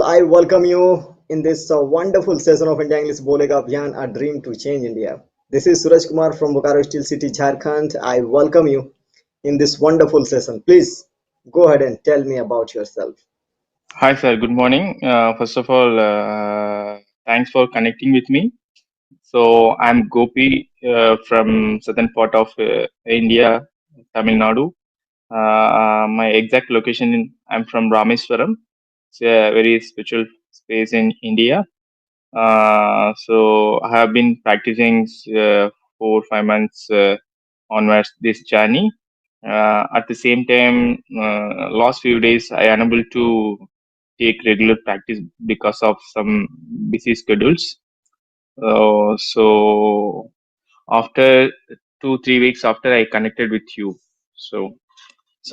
I welcome you in this wonderful session of India English Bolega Abhiyan, a dream to change India. This is Suraj Kumar from Bokaro Steel City, Jharkhand. I welcome you in this wonderful session. Please go ahead and tell me about yourself. Hi, sir. Good morning. First of all, thanks for connecting with me. So, I'm Gopi from southern part of India, Tamil Nadu. My exact location, I'm from Rameswaram. It's a very spiritual space in India. So, I have been practicing 4 5 months onwards this journey. At the same time, last few days I unable to take regular practice because of some busy schedules. So after 2 3 weeks after I connected with you, so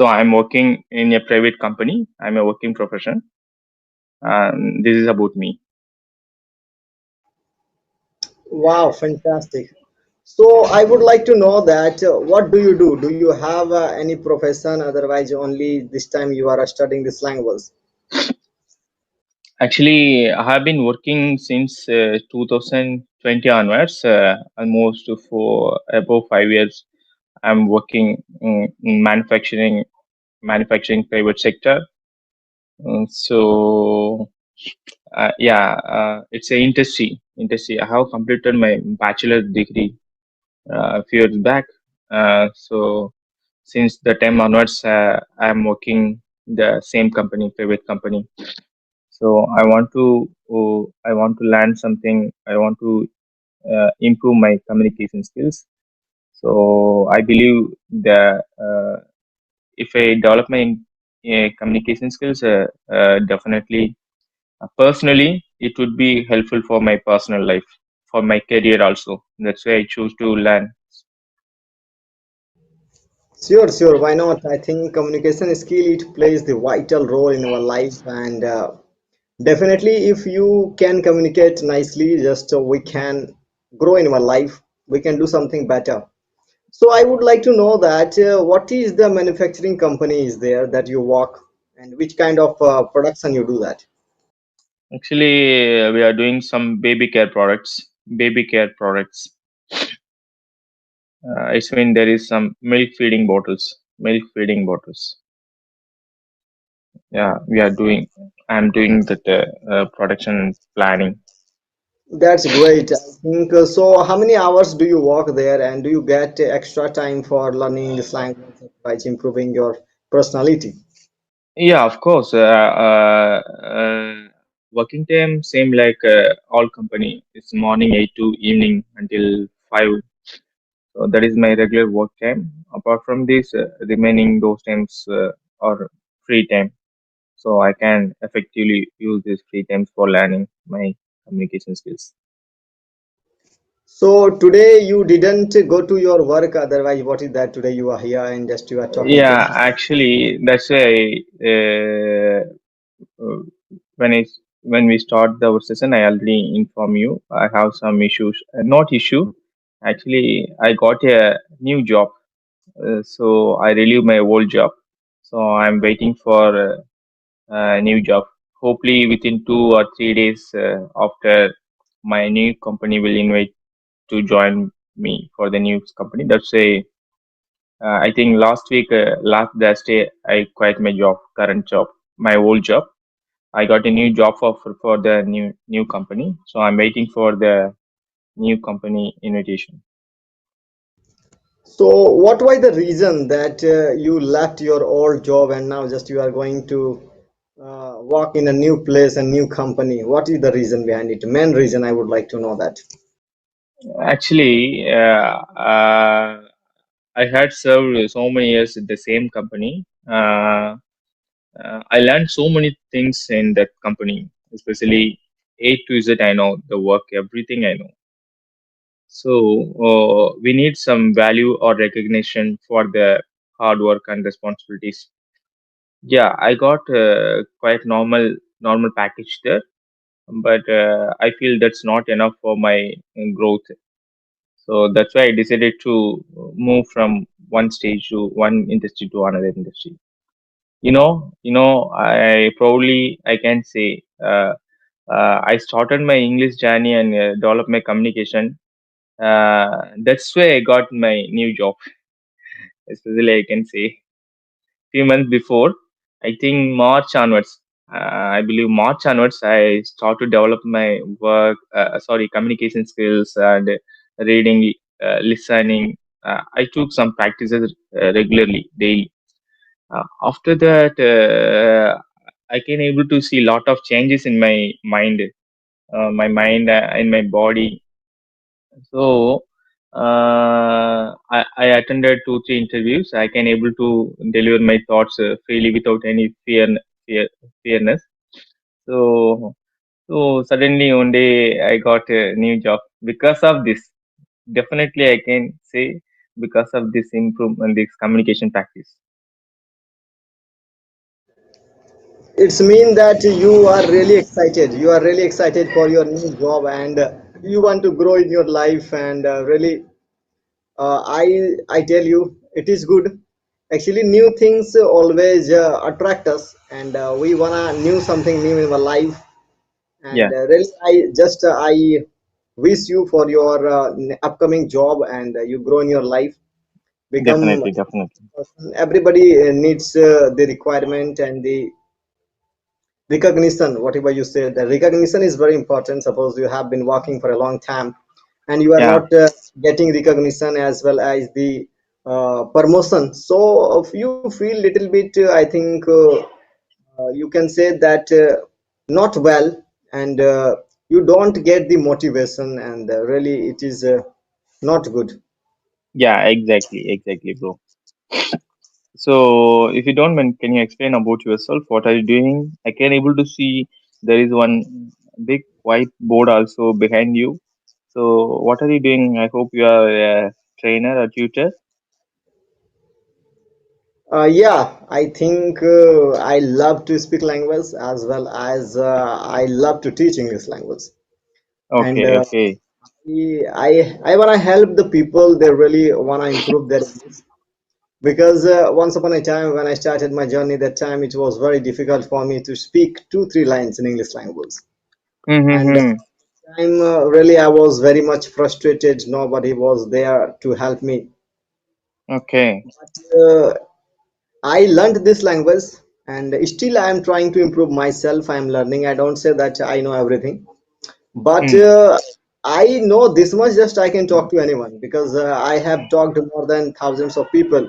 I'm working in a private company. I'm a working profession, and this is about me. Wow, fantastic. So I would like to know that what do you do? Do you have any profession? Otherwise, only this time you are studying this language. Actually, I have been working since 2020 onwards, almost for above 5 years. I'm working in manufacturing private sector. So yeah, it's a industry. I have completed my bachelor degree a few years back. So since the time onwards, I'm working the same company, private company. So I want to learn something. I want to improve my communication skills. So I believe that if I develop my communication skills, definitely personally, it would be helpful for my personal life, for my career also. That's why I choose to learn. Sure, sure. Why not? I think communication skill it plays the vital role in our life, and definitely if you can communicate nicely, just we can grow in our life. We can do something better. So I would like to know that what is the manufacturing company is there that you work, and which kind of production you do that. Actually, we are doing some baby care products. Baby care products. It's when there is some milk feeding bottles. Milk feeding bottles. Yeah, we are doing. I'm doing that production planning. That's great. I think so. How many hours do you work there, and do you get extra time for learning this language by improving your personality? Yeah, of course. Working time same like all company. It's morning 8 to evening until 5. So that is my regular work time. Apart from this, remaining those times are free time. So I can effectively use these free times for learning my communication skills. So today you didn't go to your work. Otherwise, what is that? Today you are here and just you are talking to Yeah, us. actually, that's why uh, when I when we start our session, I already inform you I have some issues. Not issue, actually, I got a new job, so I relieve my old job. So I'm waiting for a new job. Hopefully, within 2 or 3 days after my new company will invite to join me for the new company. That's a I think last week, last Thursday, I quit my job, current job, my old job. I got a new job for the new company, so I'm waiting for the new company invitation. So what was the reason that you left your old job and now just you are going to work in a new place and new company? What is the reason behind it? Main reason I would like to know that. Actually, I had served so many years at the same company. I learned so many things in that company, especially A to Z. I know the work, everything I know. So we need some value or recognition for the hard work and responsibilities. Yeah, I got quite normal package there, but I feel that's not enough for my growth. So that's why I decided to move from one stage to one industry to another industry. I proudly I can say I started my English journey and developed my communication. That's why I got my new job, especially I can say few months before. I think March onwards. I believe March onwards, I start to develop my communication skills and reading, listening. I took some practices regularly, daily. After that, I can able to see lot of changes in my mind and my body. So I attended 2 3 interviews. I can able to deliver my thoughts freely without any fear fearness. So suddenly one day I got a new job because of this. Definitely I can say because of this improvement, this communication practice. It's mean that you are really excited. You are really excited for your new job, and you want to grow in your life. And really, I tell you, it is good. Actually, new things always attract us, and we wanna new something new in our life. Yeah, And really, I wish you for your upcoming job, and you grow in your life, become definitely, definitely. everybody needs the requirement and the recognition. Whatever you said, the recognition is very important. Suppose you have been working for a long time and you are Yeah, not getting recognition as well as the promotion, so if you feel little bit I think you can say that not well, and you don't get the motivation, and really it is not good. yeah, exactly, exactly, bro. So, if you don't mind, can you explain about yourself? What are you doing? I can able to see there is one big whiteboard also behind you. So, what are you doing? I hope you are a trainer or tutor. Yeah, I think I love to speak language as well as I love to teach English language. And Okay, okay. I want to help the people. They really want to improve their English. Because once upon a time when I started my journey, that time it was very difficult for me to speak 2 3 lines in English language. And Mm-hmm. time really I was very much frustrated. Nobody was there to help me. Okay. But I learned this language, and still I am trying to improve myself. I am learning. I don't say that I know everything, but Mm. I know this much. Just I can talk to anyone because I have talked to more than thousands of people.